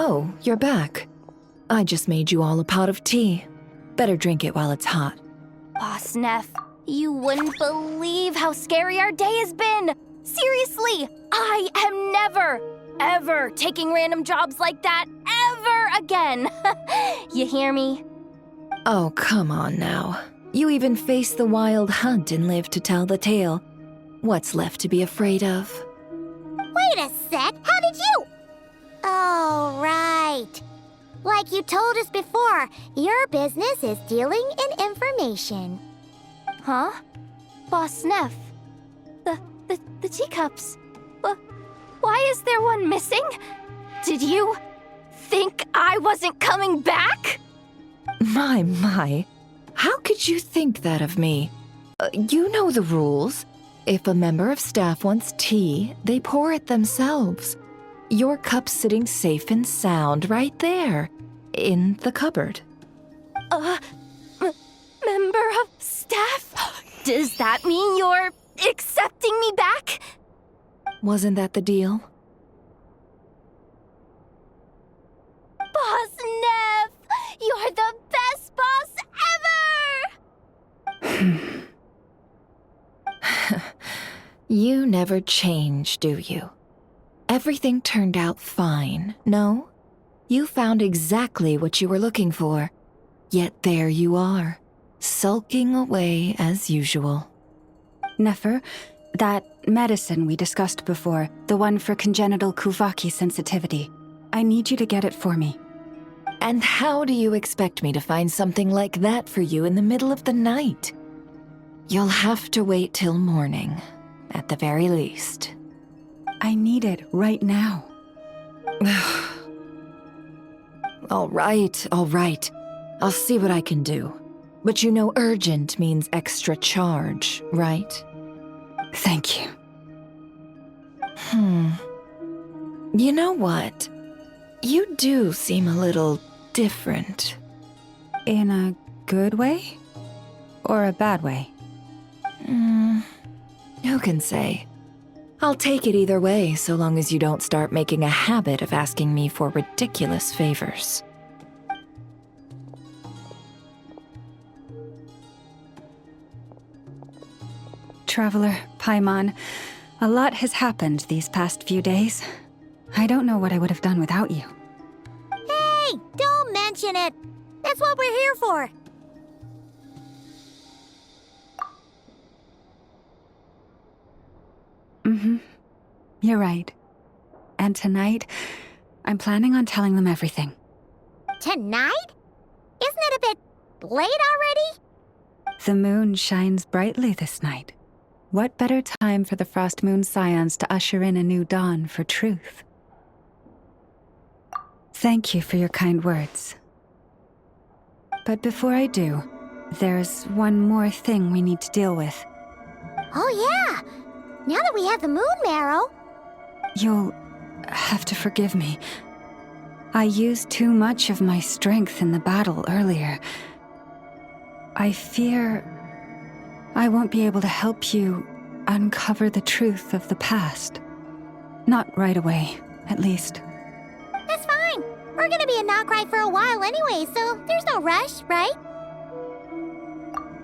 Oh, you're back. I just made you all a pot of tea. Better drink it while it's hot. Boss Neff, you wouldn't believe how scary our day has been! Seriously, I am never, ever taking random jobs like that ever again! You hear me? Oh, come on now. You even faced the wild hunt and lived to tell the tale. What's left to be afraid of? Wait a sec, how did you? Oh, right. Like you told us before, your business is dealing in information. Huh? Boss Neff? The teacups. Why is there one missing? Did you think I wasn't coming back? My. How could you think that of me? You know the rules. If a member of staff wants tea, they pour it themselves. Your cup's sitting safe and sound right there, in the cupboard. Member of staff? Does that mean you're accepting me back? Wasn't that the deal? Boss Neff! You're the best boss ever! You never change, do you? Everything turned out fine, no? You found exactly what you were looking for. Yet there you are, sulking away as usual. Nefer, that medicine we discussed before, the one for congenital Kuvaki sensitivity, I need you to get it for me. And how do you expect me to find something like that for you in the middle of the night? You'll have to wait till morning, at the very least. I need it right now. All right. I'll see what I can do. But you know urgent means extra charge, right? Thank you. You know what? You do seem a little different. In a good way? Or a bad way? Who can say? I'll take it either way, so long as you don't start making a habit of asking me for ridiculous favors. Traveler, Paimon, a lot has happened these past few days. I don't know what I would have done without you. Hey, don't mention it. That's what we're here for. You're right. And tonight, I'm planning on telling them everything. Tonight? Isn't it a bit late already? The moon shines brightly this night. What better time for the Frost Moon Scions to usher in a new dawn for truth? Thank you for your kind words. But before I do, there's one more thing we need to deal with. Oh yeah! Now that we have the moon marrow... You'll have to forgive me. I used too much of my strength in the battle earlier. I fear I won't be able to help you uncover the truth of the past. Not right away, at least. That's fine. We're gonna be in Knockrai for a while anyway, so there's no rush, right?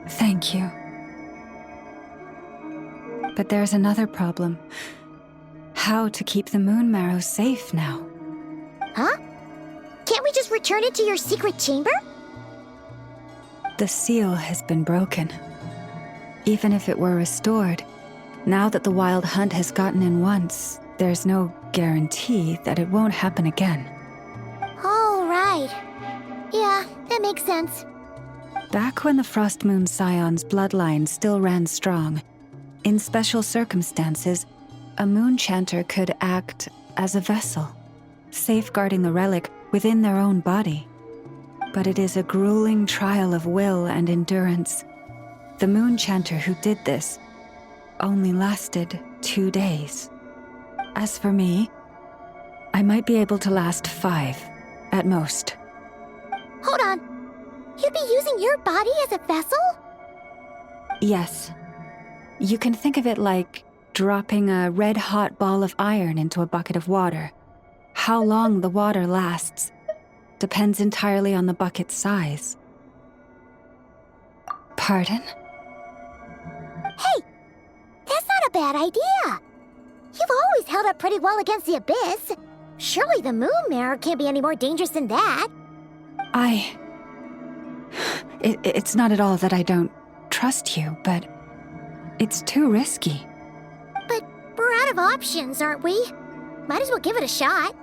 Thank you. But there's another problem. How to keep the moon marrow safe now? Huh? Can't we just return it to your secret chamber? The seal has been broken. Even if it were restored, now that the wild hunt has gotten in once, there's no guarantee that it won't happen again. Oh, right. Yeah, that makes sense. Back when the Frost Moon Scion's bloodline still ran strong, in special circumstances, a moon chanter could act as a vessel, safeguarding the relic within their own body. But it is a grueling trial of will and endurance. The moon chanter who did this only lasted 2 days. As for me, I might be able to last 5, at most. Hold on. You'd be using your body as a vessel? Yes. You can think of it like dropping a red-hot ball of iron into a bucket of water. How long the water lasts depends entirely on the bucket's size. Pardon? Hey, that's not a bad idea. You've always held up pretty well against the abyss. Surely the moon mirror can't be any more dangerous than that. It's not at all that I don't trust you, but it's too risky. But we're out of options, aren't we? Might as well give it a shot.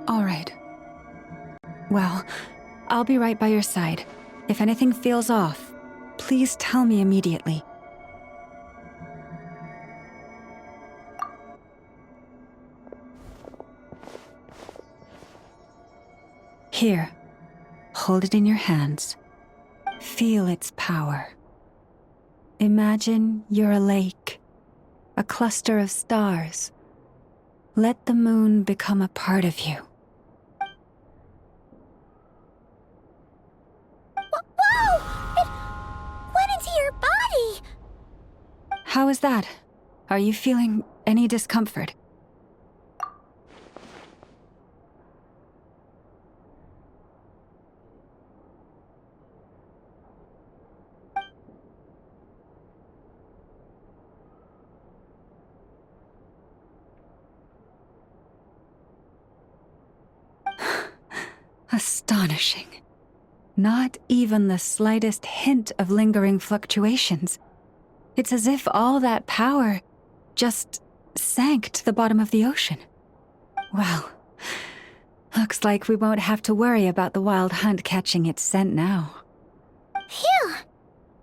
All right. Well, I'll be right by your side. If anything feels off, please tell me immediately. Here, hold it in your hands. Feel its power. Imagine you're a lake, a cluster of stars. Let the moon become a part of you. Whoa! It went into your body! How is that? Are you feeling any discomfort? Astonishing. Not even the slightest hint of lingering fluctuations. It's as if all that power just sank to the bottom of the ocean. Well, looks like we won't have to worry about the wild hunt catching its scent now. Phew!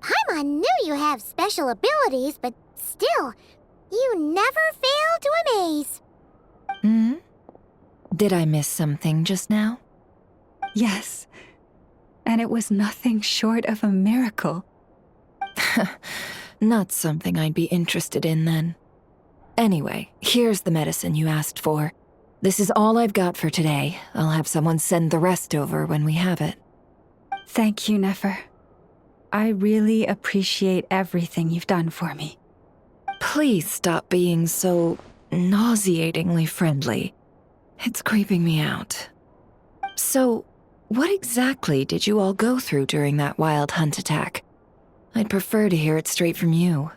Paimon knew you have special abilities, but still, you never fail to amaze. Hmm? Did I miss something just now? Yes, and it was nothing short of a miracle. Not something I'd be interested in then. Anyway, here's the medicine you asked for. This is all I've got for today. I'll have someone send the rest over when we have it. Thank you, Nefer. I really appreciate everything you've done for me. Please stop being so nauseatingly friendly. It's creeping me out. So, what exactly did you all go through during that wild hunt attack? I'd prefer to hear it straight from you.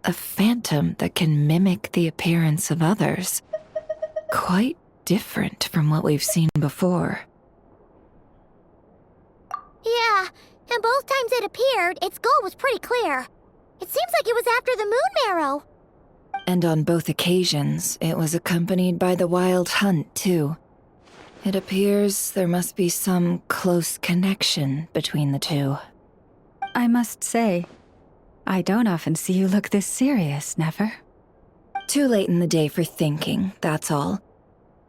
A phantom that can mimic the appearance of others. quite different from what we've seen before. Yeah, and both times it appeared, its goal was pretty clear. It seems like it was after the moon marrow. And on both occasions, it was accompanied by the wild hunt, too. It appears there must be some close connection between the two. I must say, I don't often see you look this serious, Never. Too late in the day for thinking, that's all.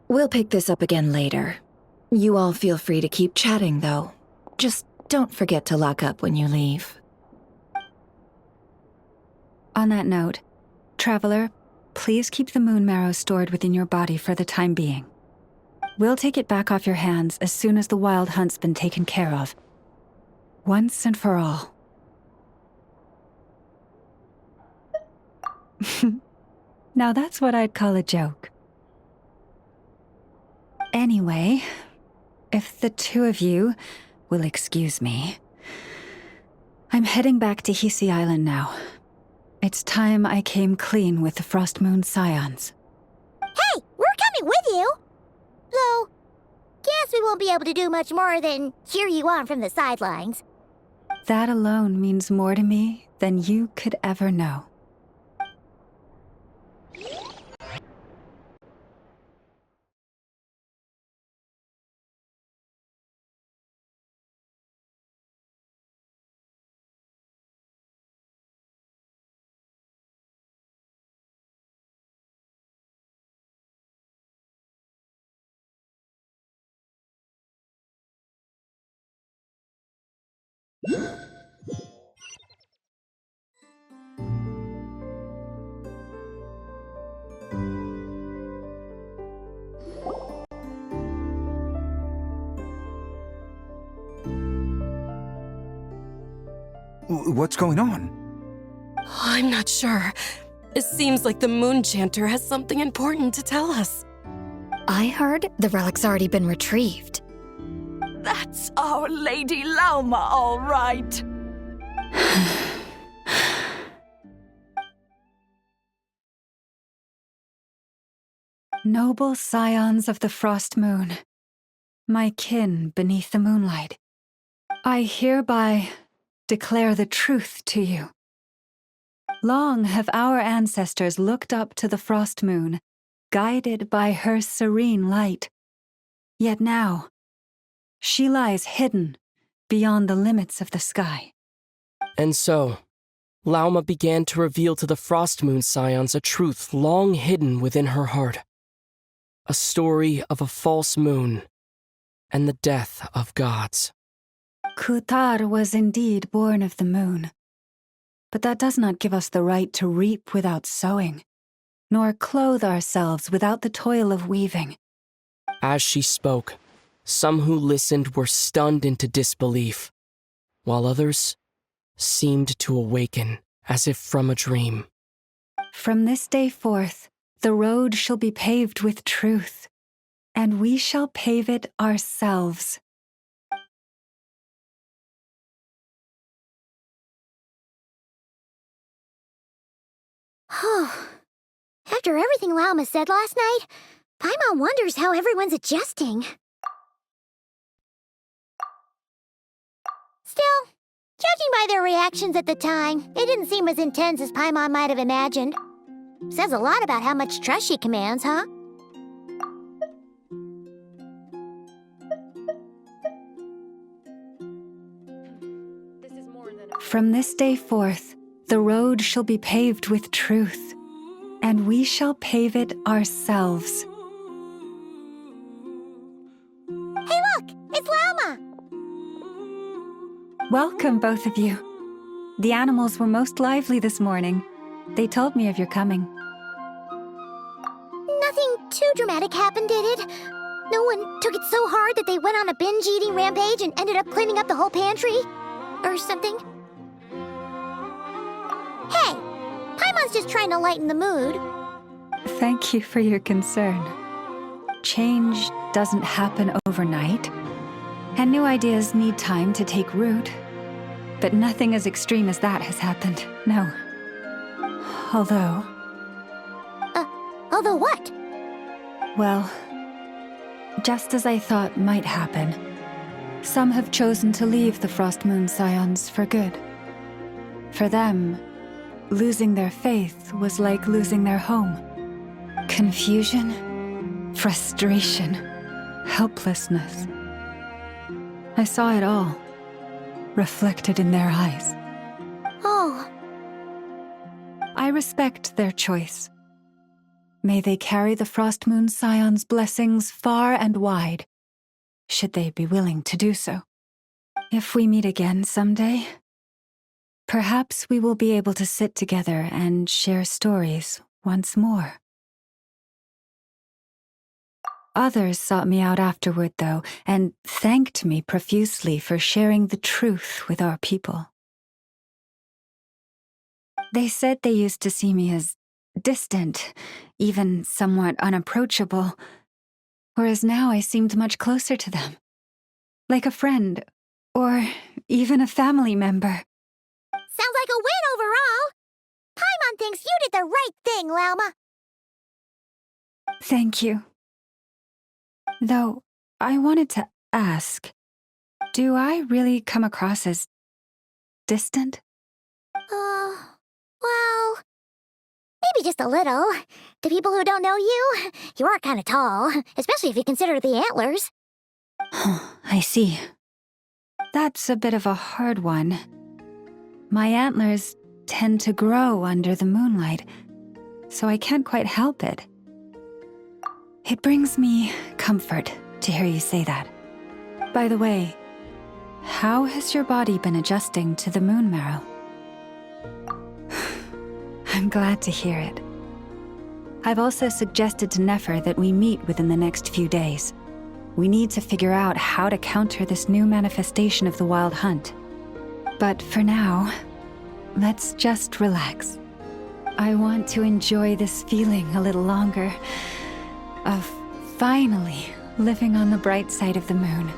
We'll pick this up again later. You all feel free to keep chatting, though. Just don't forget to lock up when you leave. On that note, Traveler, please keep the moon marrow stored within your body for the time being. We'll take it back off your hands as soon as the wild hunt's been taken care of. Once and for all. Now that's what I'd call a joke. Anyway, if the two of you will excuse me, I'm heading back to Hisi Island now. It's time I came clean with the Frost Moon Scions. Hey, we're coming with you! Though, guess we won't be able to do much more than cheer you on from the sidelines. That alone means more to me than you could ever know. What's going on? I'm not sure. It seems like the Moon Chanter has something important to tell us. I heard the relic's already been retrieved. That's our Lady Lauma, all right. Noble scions of the Frost Moon, my kin beneath the moonlight, I hereby declare the truth to you. Long have our ancestors looked up to the Frost Moon, guided by her serene light. Yet now, she lies hidden beyond the limits of the sky. And so, Lauma began to reveal to the Frost Moon Scions a truth long hidden within her heart. A story of a false moon and the death of gods. Kutar was indeed born of the moon, but that does not give us the right to reap without sowing, nor clothe ourselves without the toil of weaving. As she spoke, some who listened were stunned into disbelief, while others seemed to awaken as if from a dream. From this day forth, the road shall be paved with truth, and we shall pave it ourselves. After everything Lauma said last night, Paimon wonders how everyone's adjusting. Still, judging by their reactions at the time, it didn't seem as intense as Paimon might have imagined. Says a lot about how much trust she commands, huh? From this day forth, the road shall be paved with truth, and we shall pave it ourselves. Hey look! It's Lauma! Welcome, both of you. The animals were most lively this morning. They told me of your coming. Nothing too dramatic happened, did it? No one took it so hard that they went on a binge-eating rampage and ended up cleaning up the whole pantry? Or something? Hey! Paimon's just trying to lighten the mood. Thank you for your concern. Change doesn't happen overnight, and new ideas need time to take root. But nothing as extreme as that has happened, no. Although Although what? Well, just as I thought might happen, some have chosen to leave the Frost Moon Scions for good. For them, losing their faith was like losing their home. Confusion, frustration, helplessness. I saw it all, reflected in their eyes. Oh, I respect their choice. May they carry the Frost Moon Scion's blessings far and wide, should they be willing to do so. If we meet again someday, perhaps we will be able to sit together and share stories once more. Others sought me out afterward, though, and thanked me profusely for sharing the truth with our people. They said they used to see me as distant, even somewhat unapproachable, whereas now I seemed much closer to them. Like a friend, or even a family member. sounds like a win overall. Paimon thinks you did the right thing, Lauma. Thank you. Though, I wanted to ask, do I really come across as distant? Well, maybe just a little. To people who don't know you, you are kind of tall, especially if you consider the antlers. I see. That's a bit of a hard one. My antlers tend to grow under the moonlight, so I can't quite help it. It brings me comfort to hear you say that. By the way, how has your body been adjusting to the moon marrow? I'm glad to hear it. I've also suggested to Nefer that we meet within the next few days. We need to figure out how to counter this new manifestation of the Wild Hunt. But for now, let's just relax. I want to enjoy this feeling a little longer, of finally living on the bright side of the moon.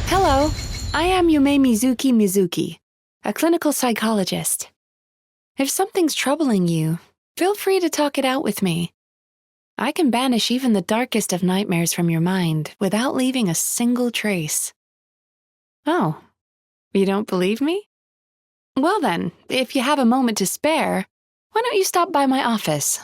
Hello, I am Yume Mizuki, a clinical psychologist. If something's troubling you, feel free to talk it out with me. I can banish even the darkest of nightmares from your mind without leaving a single trace. Oh, you don't believe me? Well then, if you have a moment to spare, why don't you stop by my office?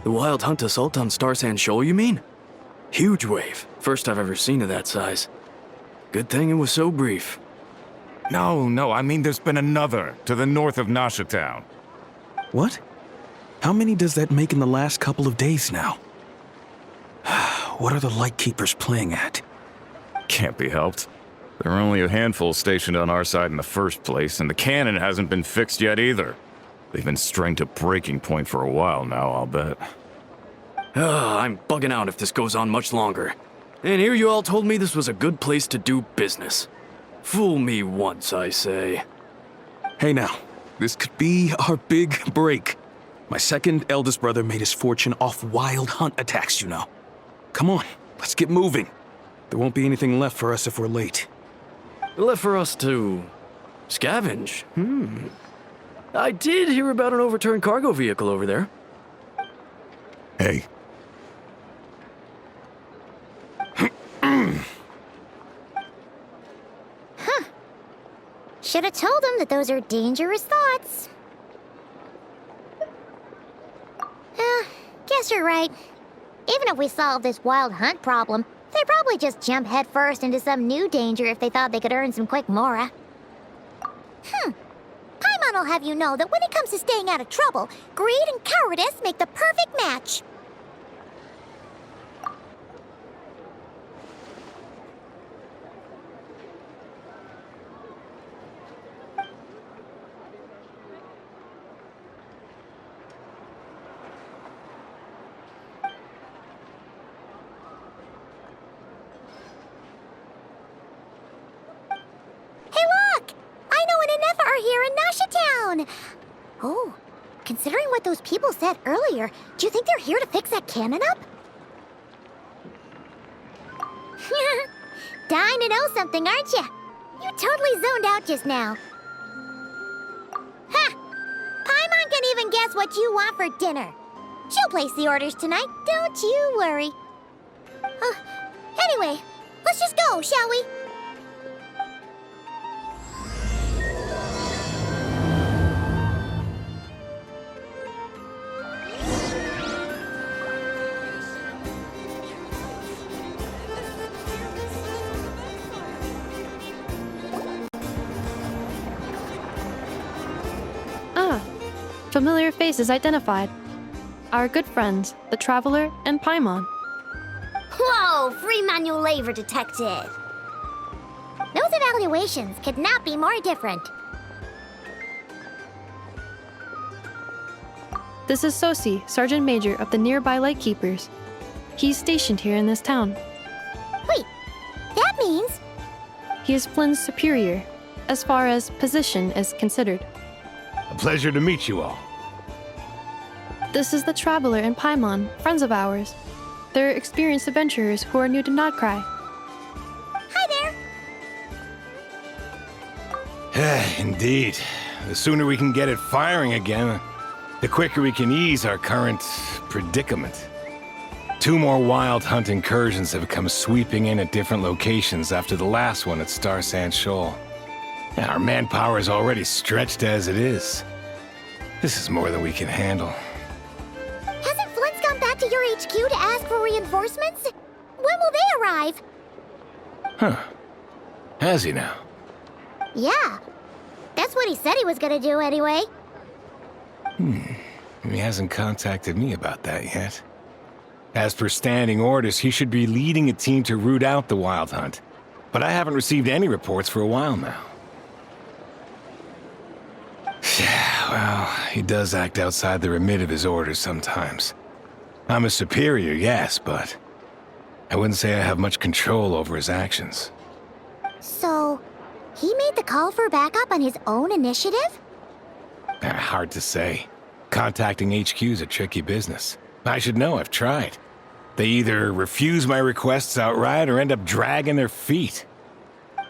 The wild hunt assault on Star Sand Shoal, you mean? Huge wave. First I've ever seen of that size. Good thing it was so brief. No, I mean there's been another to the north of Nasha Town. What? How many does that make in the last couple of days now? What are the Lightkeepers playing at? Can't be helped. There are only a handful stationed on our side in the first place, and the cannon hasn't been fixed yet either. They've been strained to breaking point for a while now, I'll bet. I'm bugging out if this goes on much longer. And here you all told me this was a good place to do business. Fool me once, I say. Hey now, this could be our big break. My second eldest brother made his fortune off wild hunt attacks, you know. Come on, let's get moving. There won't be anything left for us if we're late. Left for us to scavenge? I did hear about an overturned cargo vehicle over there. Hey. Should have told him that those are dangerous thoughts. Guess you're right. Even if we solve this wild hunt problem, they'd probably just jump headfirst into some new danger if they thought they could earn some quick mora. Paimon will have you know that when it comes to staying out of trouble, greed and cowardice make the perfect match. Oh, considering what those people said earlier, do you think they're here to fix that cannon up? Dying to know something, aren't you? You totally zoned out just now. Ha! Paimon can even guess what you want for dinner. She'll place the orders tonight, don't you worry. Anyway, let's just go, shall we? Familiar faces identified. Our good friends, the Traveler and Paimon. Whoa, free manual labor detected. Those evaluations could not be more different. This is Sosi, Sergeant Major of the nearby Lightkeepers. He's stationed here in this town. Wait, that means... He is Flynn's superior, as far as position is considered. A pleasure to meet you all. This is the Traveler and Paimon, friends of ours. They're experienced adventurers who are new to Nodcry. Hi there! Indeed. The sooner we can get it firing again, the quicker we can ease our current predicament. 2 more wild hunt incursions have come sweeping in at different locations after the last one at Star Sand Shoal. Our manpower is already stretched as it is. This is more than we can handle. Hasn't Flint's gone back to your HQ to ask for reinforcements? When will they arrive? Huh. Has he now? Yeah. That's what he said he was gonna do anyway. He hasn't contacted me about that yet. As per standing orders, he should be leading a team to root out the wild hunt. But I haven't received any reports for a while now. Well, he does act outside the remit of his orders sometimes. I'm a superior, yes, but I wouldn't say I have much control over his actions. So, he made the call for backup on his own initiative? Hard to say. Contacting HQ's a tricky business. I should know, I've tried. They either refuse my requests outright or end up dragging their feet.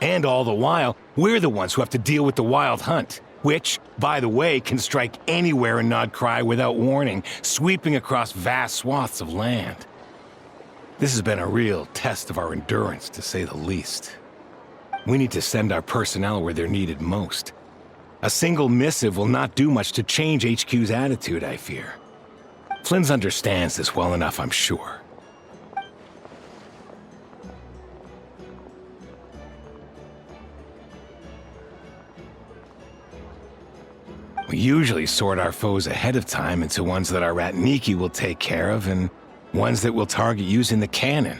And all the while, we're the ones who have to deal with the Wild Hunt, which, by the way, can strike anywhere in Nodcry without warning, sweeping across vast swaths of land. This has been a real test of our endurance, to say the least. We need to send our personnel where they're needed most. A single missive will not do much to change HQ's attitude, I fear. Flynn's understands this well enough, I'm sure. We usually sort our foes ahead of time into ones that our Ratniki will take care of and ones that we'll target using the cannon.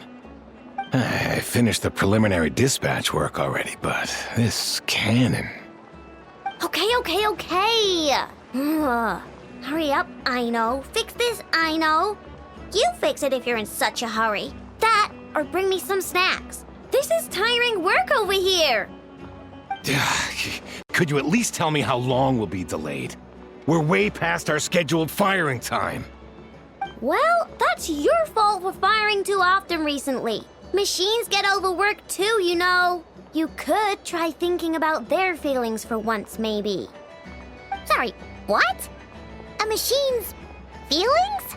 I finished the preliminary dispatch work already, but this cannon... Okay. Hurry up, I know. Fix this, I know. You fix it if you're in such a hurry. That, or bring me some snacks. This is tiring work over here. Could you at least tell me how long we'll be delayed? We're way past our scheduled firing time. Well, that's your fault for firing too often recently. Machines get overworked too, you know. You could try thinking about their feelings for once, maybe. Sorry, what? A machine's feelings?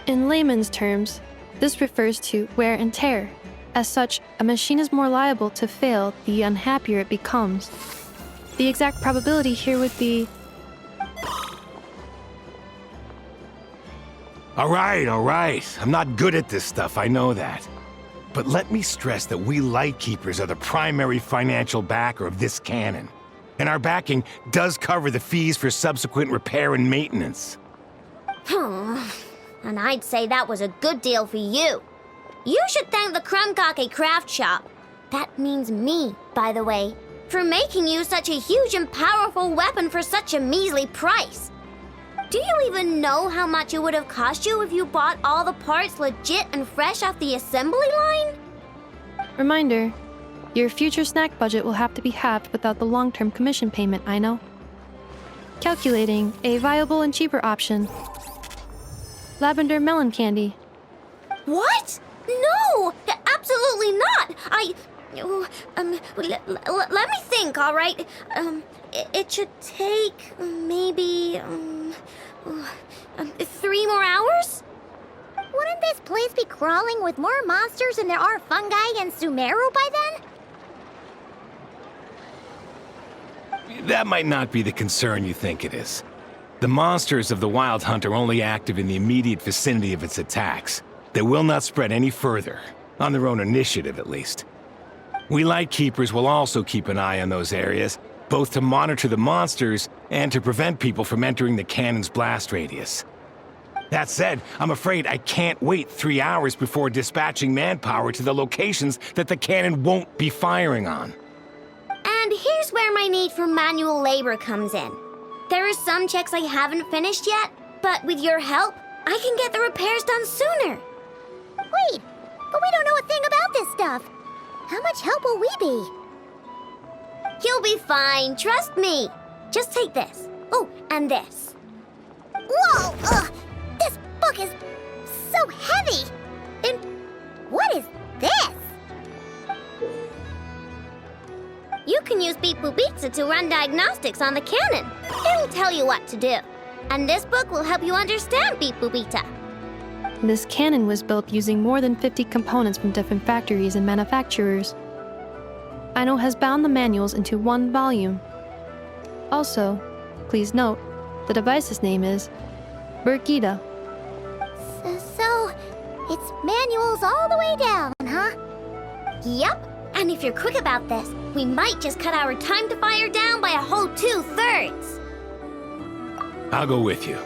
In layman's terms, this refers to wear and tear. As such, a machine is more liable to fail the unhappier it becomes. The exact probability here would be... All right. I'm not good at this stuff, I know that. But let me stress that we Lightkeepers are the primary financial backer of this cannon. And our backing does cover the fees for subsequent repair and maintenance. And I'd say that was a good deal for you. You should thank the Krumkake Craft Shop. That means me, by the way, for making you such a huge and powerful weapon for such a measly price. Do you even know how much it would have cost you if you bought all the parts legit and fresh off the assembly line? Reminder, your future snack budget will have to be halved without the long-term commission payment, I know. Calculating a viable and cheaper option. Lavender melon candy. What? No! Absolutely not! Let me think, all right? It should take maybe 3 more hours? Wouldn't this place be crawling with more monsters than there are fungi in Sumeru by then? That might not be the concern you think it is. The monsters of the Wild Hunt are only active in the immediate vicinity of its attacks. They will not spread any further, on their own initiative at least. We Lightkeepers will also keep an eye on those areas, both to monitor the monsters and to prevent people from entering the cannon's blast radius. That said, I'm afraid I can't wait 3 hours before dispatching manpower to the locations that the cannon won't be firing on. And here's where my need for manual labor comes in. There are some checks I haven't finished yet, but with your help, I can get the repairs done sooner. Wait, but we don't know a thing about this stuff. How much help will we be? You'll be fine, trust me. Just take this. Oh, and this. Whoa! This book is so heavy! And what is this? You can use Beep Boop Pizza to run diagnostics on the cannon. It'll tell you what to do. And this book will help you understand Beep Boop Pizza. This cannon was built using more than 50 components from different factories and manufacturers. Aino has bound the manuals into one volume. Also, please note, the device's name is Burkida. So, it's manuals all the way down, huh? Yep, and if you're quick about this, we might just cut our time to fire down by a whole 2/3. I'll go with you.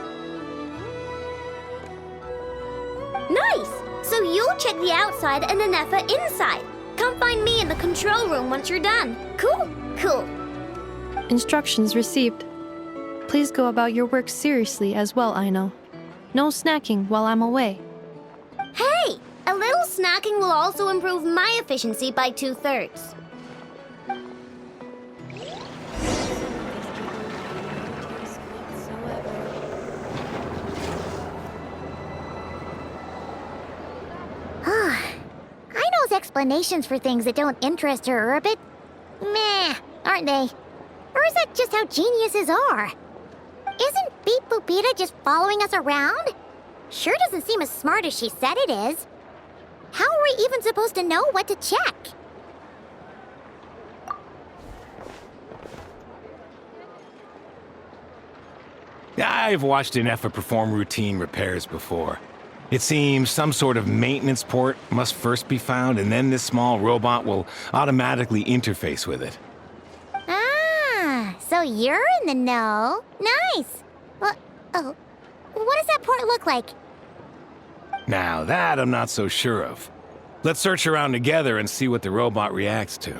Nice! So you'll check the outside and Anefa inside. Come find me in the control room once you're done. Cool? Cool. Instructions received. Please go about your work seriously as well, Aino. No snacking while I'm away. Hey! A little snacking will also improve my efficiency by 2/3. Aino's explanations for things that don't interest her are a bit meh, aren't they? Or is that just how geniuses are? Isn't Beep Boopita just following us around? Sure doesn't seem as smart as she said it is. How are we even supposed to know what to check? I've watched an Effa perform routine repairs before. It seems some sort of maintenance port must first be found, and then this small robot will automatically interface with it. Ah, so you're in the know. Nice. What does that port look like? Now, that I'm not so sure of. Let's search around together and see what the robot reacts to.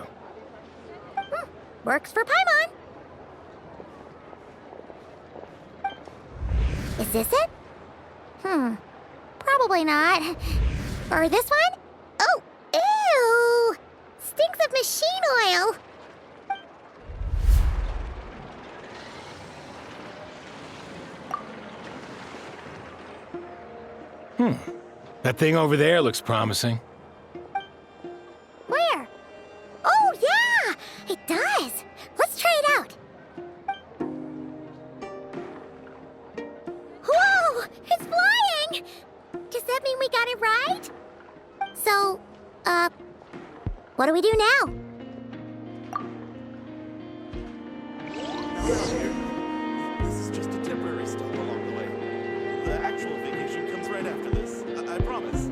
Works for Paimon. Is this it? Probably not. Or this one? Oh, ew! Stinks of machine oil. That thing over there looks promising. Where? Oh, yeah! It does. Let's try it out. Whoa! It's flying! Does that mean we got it right? So, what do we do now? This is just a temporary stop along the way. The actual vacation comes right after this. I promise.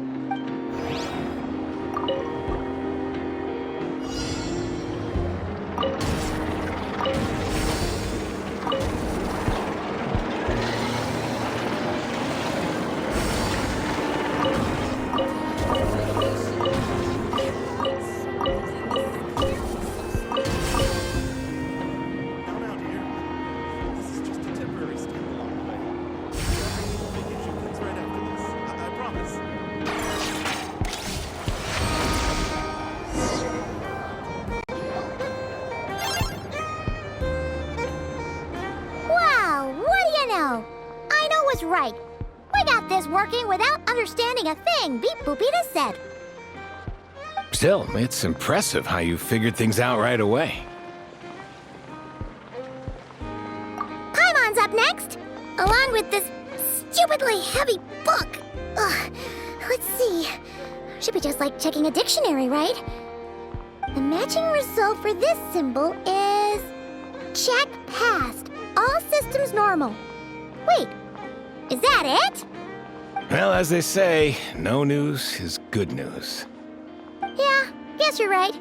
Right. We got this working without understanding a thing Beep Boopita said. Still, it's impressive how you figured things out right away. Paimon's up next, along with this stupidly heavy book. Ugh. Let's see. Should be just like checking a dictionary, right? The matching result for this symbol is... check passed. All systems normal. Wait. Is that it? Well, as they say, no news is good news. Yeah, guess you're right.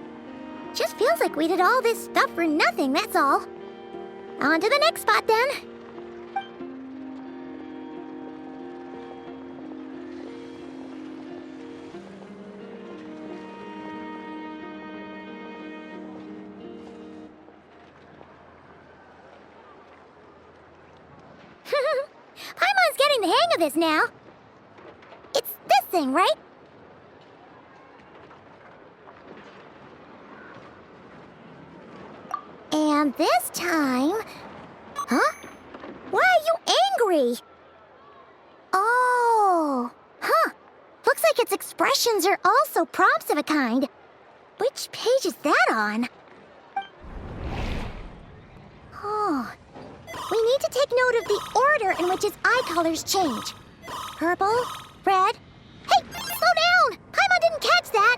Just feels like we did all this stuff for nothing, that's all. On to the next spot, then. Paimon's getting the hang of this now. It's this thing, right? And this time... Huh? Why are you angry? Oh... Huh. Looks like its expressions are also prompts of a kind. Which page is that on? Oh... We need to take note of the order in which its eye colors change. Purple, red... Hey, slow down! Paimon didn't catch that!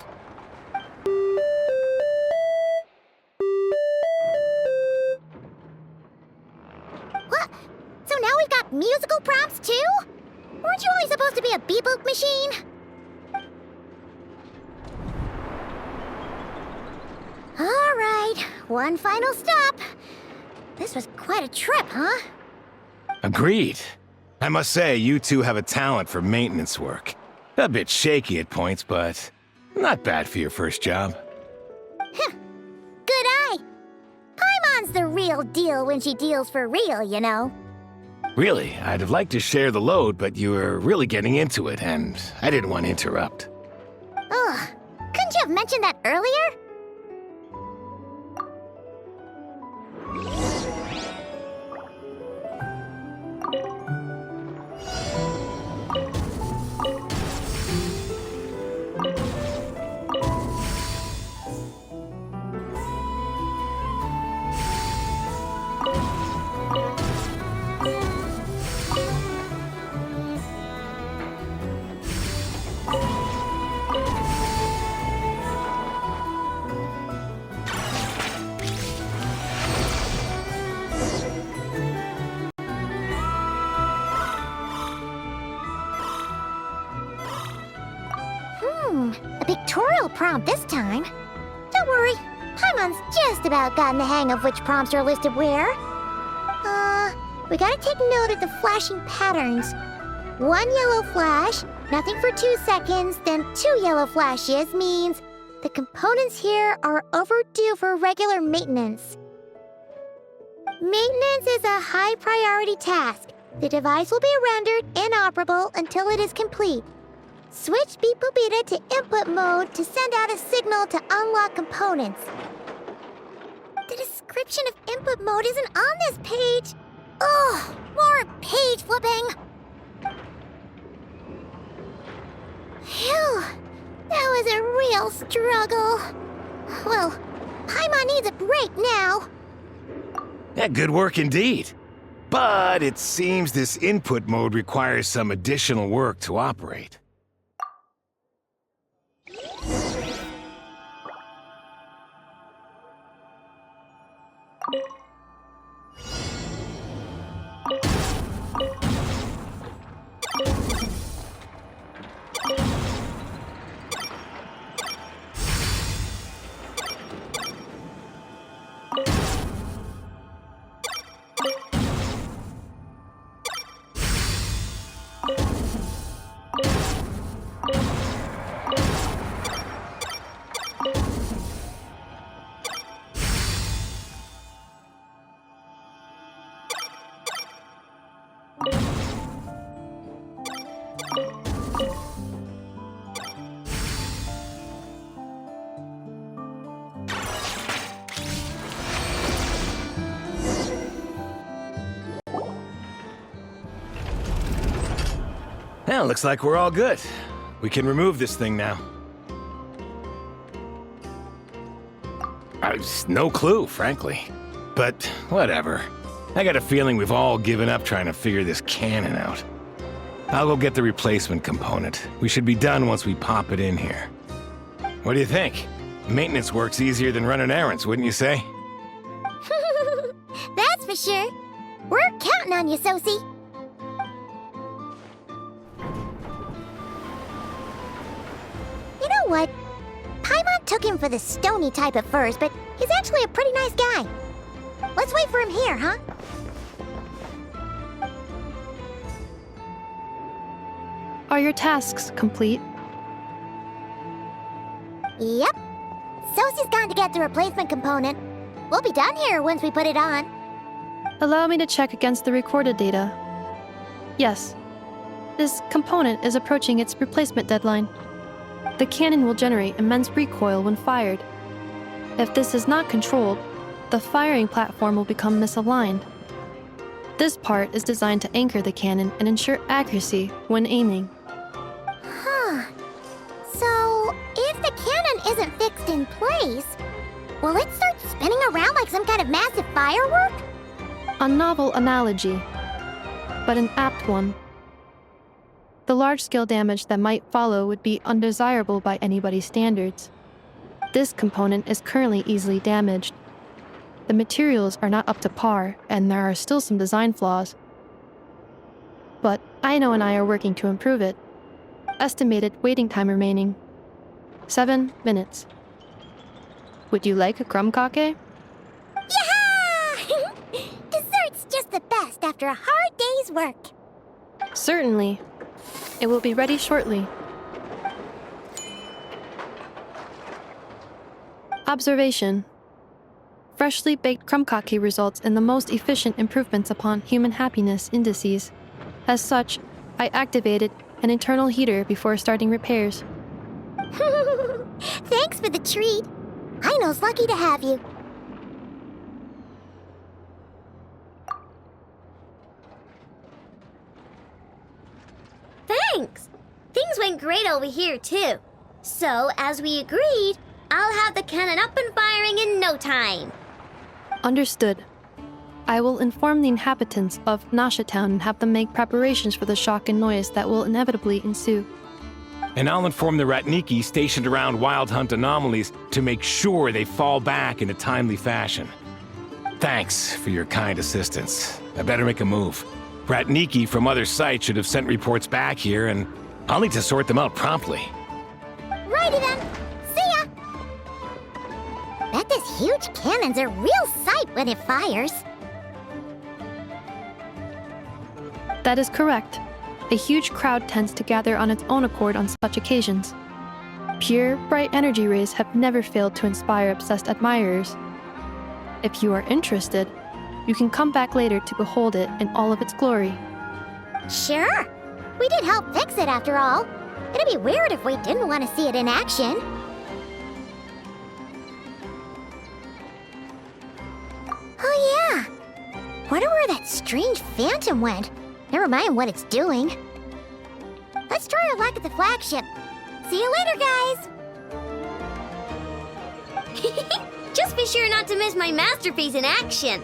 What? So now we've got musical prompts too? Weren't you only supposed to be a beep-boop machine? All right, one final stop. This was quite a trip, huh? Agreed. I must say, you two have a talent for maintenance work. A bit shaky at points, but not bad for your first job. Good eye. Paimon's the real deal when she deals for real, you know. Really, I'd have liked to share the load, but you were really getting into it, and I didn't want to interrupt. Ugh, couldn't you have mentioned that earlier? A pictorial prompt this time. Don't worry, Paimon's just about gotten the hang of which prompts are listed where. We gotta take note of the flashing patterns. 1 yellow flash, nothing for 2 seconds, then 2 yellow flashes means the components here are overdue for regular maintenance. Maintenance is a high priority task. The device will be rendered inoperable until it is complete. Switch Beep Boopita to input mode to send out a signal to unlock components. The description of input mode isn't on this page. Ugh, more page flipping. Phew, that was a real struggle. Well, Paimon needs a break now. Yeah, good work indeed. But it seems this input mode requires some additional work to operate. Well, looks like we're all good. We can remove this thing now. No clue, frankly. But whatever. I got a feeling we've all given up trying to figure this cannon out. I'll go get the replacement component. We should be done once we pop it in here. What do you think? Maintenance work's easier than running errands, wouldn't you say? That's for sure. We're counting on you, Sosie. You know what? Paimon took him for the stony type at first, but he's actually a pretty nice guy. Let's wait for him here, huh? Are your tasks complete? Yep. Sosie's gone to get the replacement component. We'll be done here once we put it on. Allow me to check against the recorded data. Yes. This component is approaching its replacement deadline. The cannon will generate immense recoil when fired. If this is not controlled, the firing platform will become misaligned. This part is designed to anchor the cannon and ensure accuracy when aiming. Huh. So, if the cannon isn't fixed in place, will it start spinning around like some kind of massive firework? A novel analogy, but an apt one. The large-scale damage that might follow would be undesirable by anybody's standards. This component is currently easily damaged. The materials are not up to par, and there are still some design flaws. But Aino and I are working to improve it. Estimated waiting time remaining: 7 minutes. Would you like a crumb-kake? Yeah! Dessert's just the best after a hard day's work. Certainly. It will be ready shortly. Observation. freshly baked krumkake results in the most efficient improvements upon human happiness indices. As such, I activated an internal heater before starting repairs. Thanks for the treat. I know's lucky to have you. Thanks. Things went great over here, too. So, as we agreed, I'll have the cannon up and firing in no time. Understood. I will inform the inhabitants of Nasha Town and have them make preparations for the shock and noise that will inevitably ensue. And I'll inform the Ratniki stationed around Wild Hunt anomalies to make sure they fall back in a timely fashion. Thanks for your kind assistance. I better make a move. Ratniki from other sites should have sent reports back here, and I'll need to sort them out promptly. Righty then. See ya! Bet this huge cannon's a real sight when it fires. That is correct. A huge crowd tends to gather on its own accord on such occasions. Pure, bright energy rays have never failed to inspire obsessed admirers. If you are interested, you can come back later to behold it in all of its glory. Sure. We did help fix it after all. It'd be weird if we didn't want to see it in action. Oh yeah. Wonder where that strange phantom went. Never mind what it's doing. Let's try our luck at the flagship. See you later, guys! Just be sure not to miss my masterpiece in action.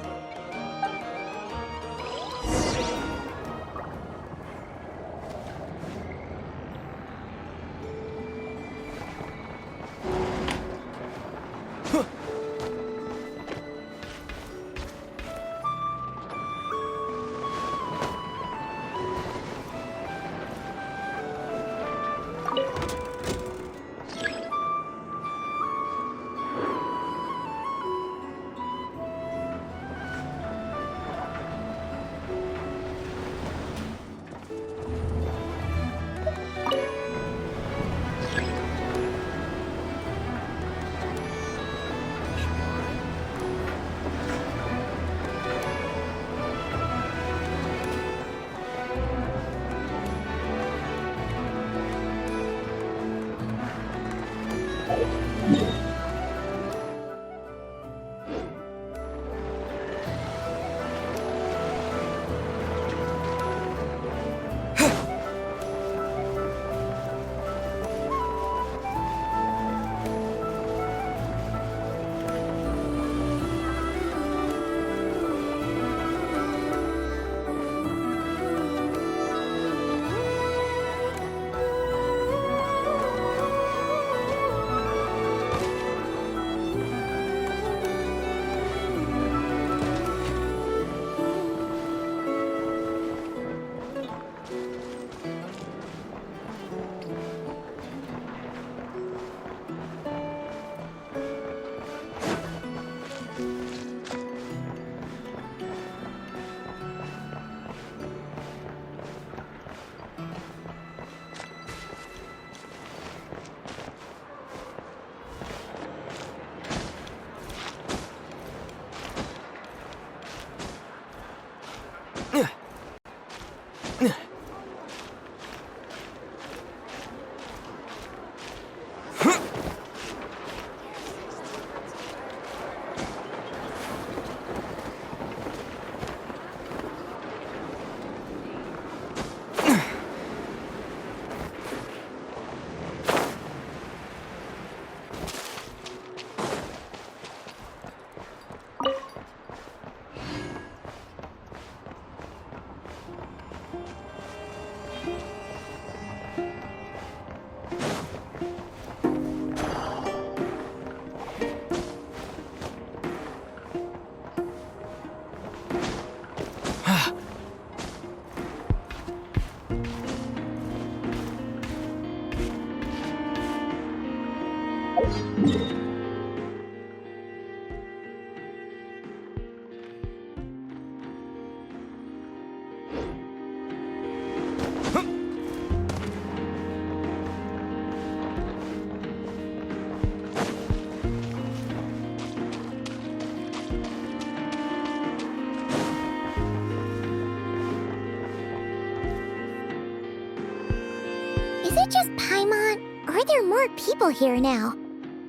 it just Paimon, or are there more people here now?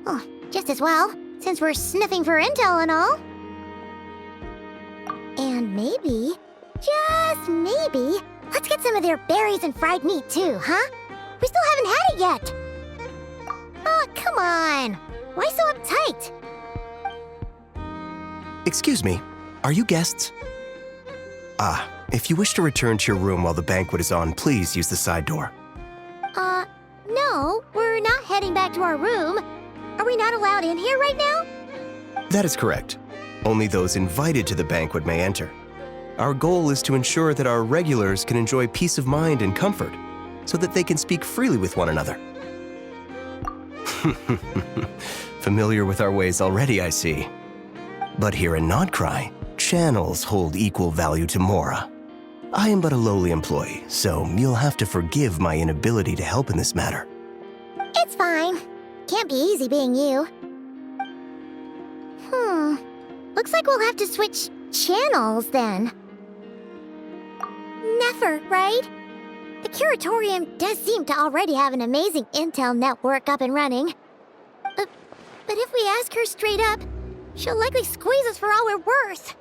Oh, just as well, since we're sniffing for intel and all. And maybe, just maybe, let's get some of their berries and fried meat too, huh? We still haven't had it yet. Oh, come on. Why so uptight? Excuse me, are you guests? If you wish to return to your room while the banquet is on, please use the side door. No, we're not heading back to our room. Are we not allowed in here right now? That is correct. Only those invited to the banquet may enter. Our goal is to ensure that our regulars can enjoy peace of mind and comfort, so that they can speak freely with one another. Familiar with our ways already, I see. But here in Nodcry, channels hold equal value to Mora. I am but a lowly employee, so you'll have to forgive my inability to help in this matter. It's fine. Can't be easy being you. Looks like we'll have to switch channels then. Never, right? The Curatorium does seem to already have an amazing intel network up and running. But if we ask her straight up, she'll likely squeeze us for all we're worth.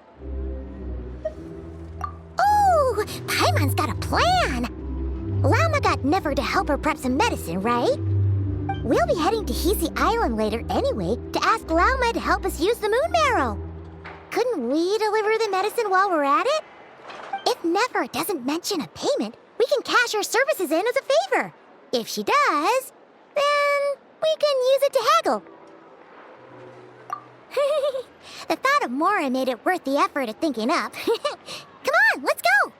Oh, Paimon's got a plan! Llama got Never to help her prep some medicine, right? We'll be heading to Hisi Island later anyway to ask Llama to help us use the moon marrow. Couldn't we deliver the medicine while we're at it? If Never doesn't mention a payment, we can cash our services in as a favor. If she does, then we can use it to haggle. The thought of Mora made it worth the effort of thinking up. Come on, let's go!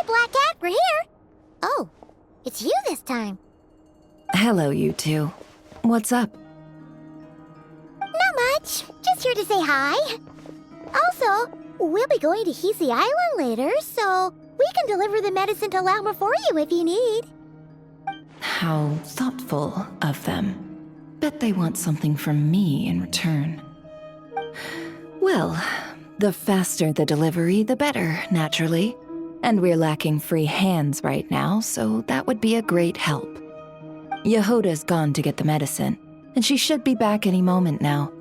Black Cat, we're here! Oh, it's you this time. Hello, you two. What's up? Not much. Just here to say hi. Also, we'll be going to Hisi Island later, so we can deliver the medicine to Llama for you if you need. How thoughtful of them. Bet they want something from me in return. Well, the faster the delivery, the better, naturally. And we're lacking free hands right now, so that would be a great help. Yehoda's gone to get the medicine, and she should be back any moment now.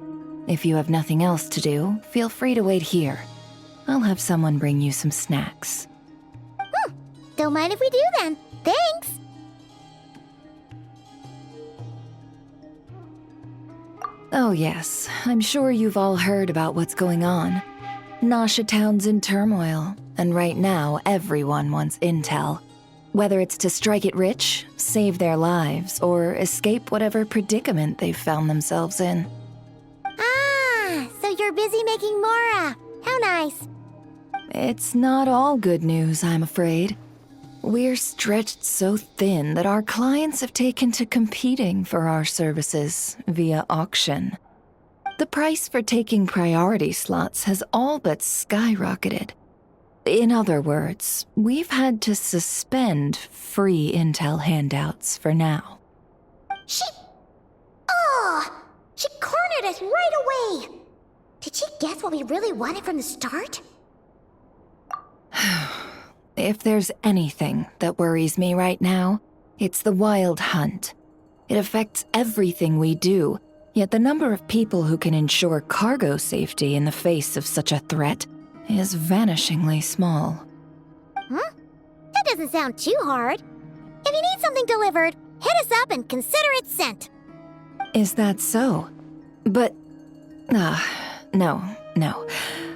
If you have nothing else to do, feel free to wait here. I'll have someone bring you some snacks. Don't mind if we do then. Thanks! Oh yes, I'm sure you've all heard about what's going on. Nasha Town's in turmoil, and right now everyone wants intel. Whether it's to strike it rich, save their lives, or escape whatever predicament they've found themselves in. Ah, so you're busy making Mora. How nice. It's not all good news, I'm afraid. We're stretched so thin that our clients have taken to competing for our services via auction. The price for taking priority slots has all but skyrocketed. In other words, we've had to suspend free intel handouts for now. She cornered us right away! Did she guess what we really wanted from the start? If there's anything that worries me right now, it's the wild hunt. It affects everything we do, yet the number of people who can ensure cargo safety in the face of such a threat is vanishingly small. Huh? That doesn't sound too hard. If you need something delivered, hit us up and consider it sent. Is that so? But... no.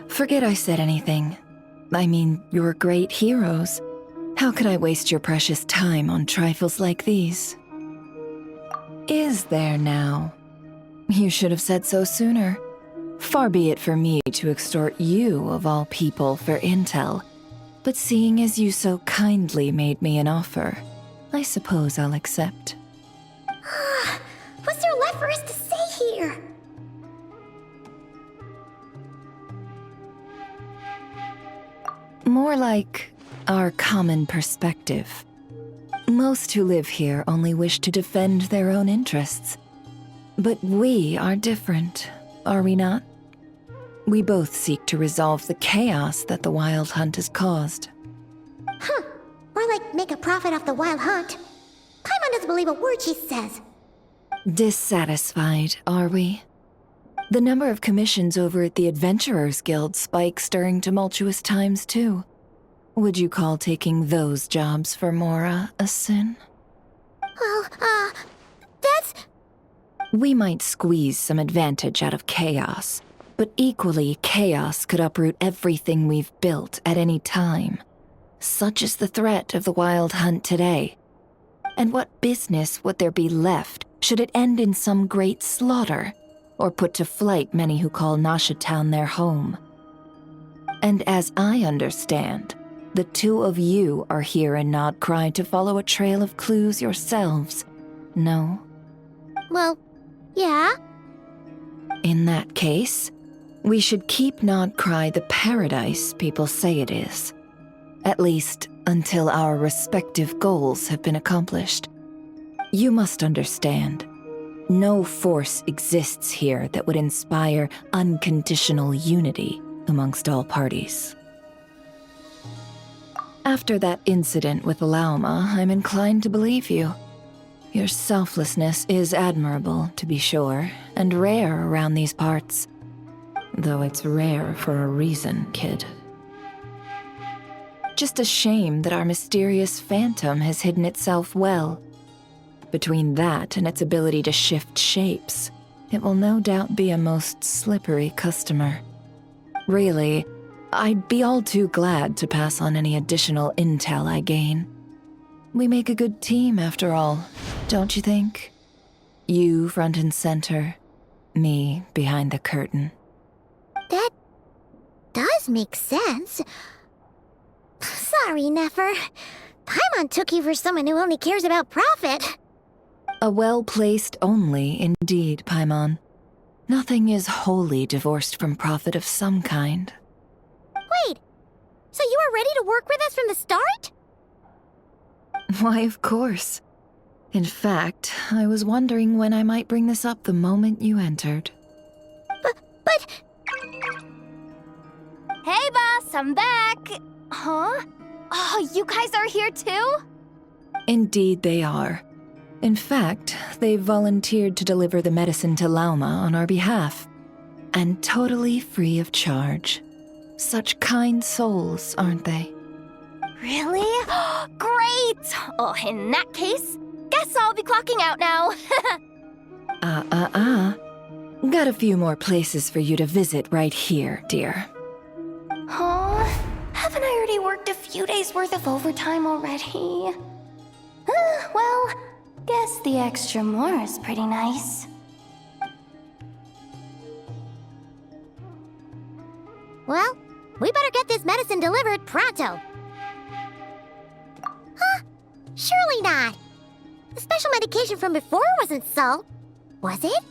Forget I said anything. I mean, you're great heroes. How could I waste your precious time on trifles like these? is there now? You should have said so sooner. Far be it for me to extort you, of all people, for intel. But seeing as you so kindly made me an offer, I suppose I'll accept. What's there left for us to say here? More like our common perspective. Most who live here only wish to defend their own interests. But we are different, are we not? We both seek to resolve the chaos that the Wild Hunt has caused. Huh. Or like make a profit off the Wild Hunt. Paimon doesn't believe a word she says. Dissatisfied, are we? The number of commissions over at the Adventurers Guild spikes during tumultuous times, too. Would you call taking those jobs for Mora a sin? Well, that's... We might squeeze some advantage out of chaos, but equally, chaos could uproot everything we've built at any time. Such is the threat of the Wild Hunt today. And what business would there be left should it end in some great slaughter, or put to flight many who call Nasha Town their home? And as I understand, the two of you are here in Nodcry to follow a trail of clues yourselves, no? Well, yeah. In that case, we should keep Nodcry the paradise people say it is. At least, until our respective goals have been accomplished. You must understand, no force exists here that would inspire unconditional unity amongst all parties. After that incident with Lauma, I'm inclined to believe you. Your selflessness is admirable, to be sure, and rare around these parts. Though it's rare for a reason, kid. Just a shame that our mysterious phantom has hidden itself well. Between that and its ability to shift shapes, it will no doubt be a most slippery customer. Really, I'd be all too glad to pass on any additional intel I gain. We make a good team, after all, don't you think? You front and center, me behind the curtain. That does make sense. Sorry, Nefer. Paimon took you for someone who only cares about profit. A well-placed only, indeed, Paimon. Nothing is wholly divorced from profit of some kind. Wait, so you were ready to work with us from the start? Why, of course. In fact, I was wondering when I might bring this up the moment you entered. But... Hey, boss, I'm back! Huh? Oh, you guys are here too? Indeed they are. In fact, they've volunteered to deliver the medicine to Lauma on our behalf. And totally free of charge. Such kind souls, aren't they? Really? Great! Oh, in that case, guess I'll be clocking out now. Got a few more places for you to visit right here, dear. Huh? Haven't I already worked a few days' worth of overtime already? Well, guess the extra more is pretty nice. Well, we better get this medicine delivered pronto. Huh? Surely not. The special medication from before wasn't salt, was it?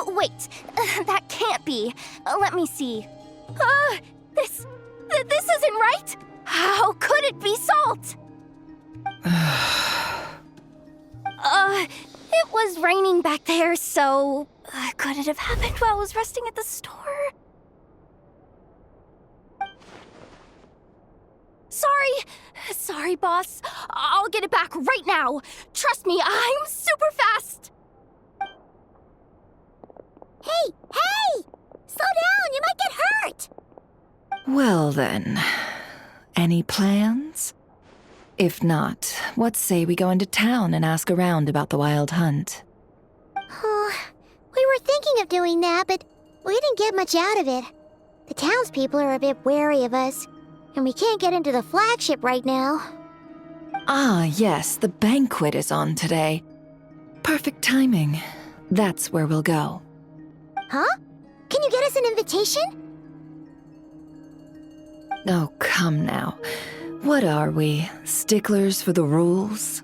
Wait, that can't be. Let me see. This isn't right. How could it be salt? It was raining back there, so could it have happened while I was resting at the store? Sorry, boss. I'll get it back right now. Trust me, I'm super fast. Hey! Slow down, you might get hurt! Well then, any plans? If not, what say we go into town and ask around about the Wild Hunt? Oh, we were thinking of doing that, but we didn't get much out of it. The townspeople are a bit wary of us, and we can't get into the flagship right now. Ah, yes, the banquet is on today. Perfect timing. That's where we'll go. Huh? Can you get us an invitation? Oh, come now. What are we, sticklers for the rules?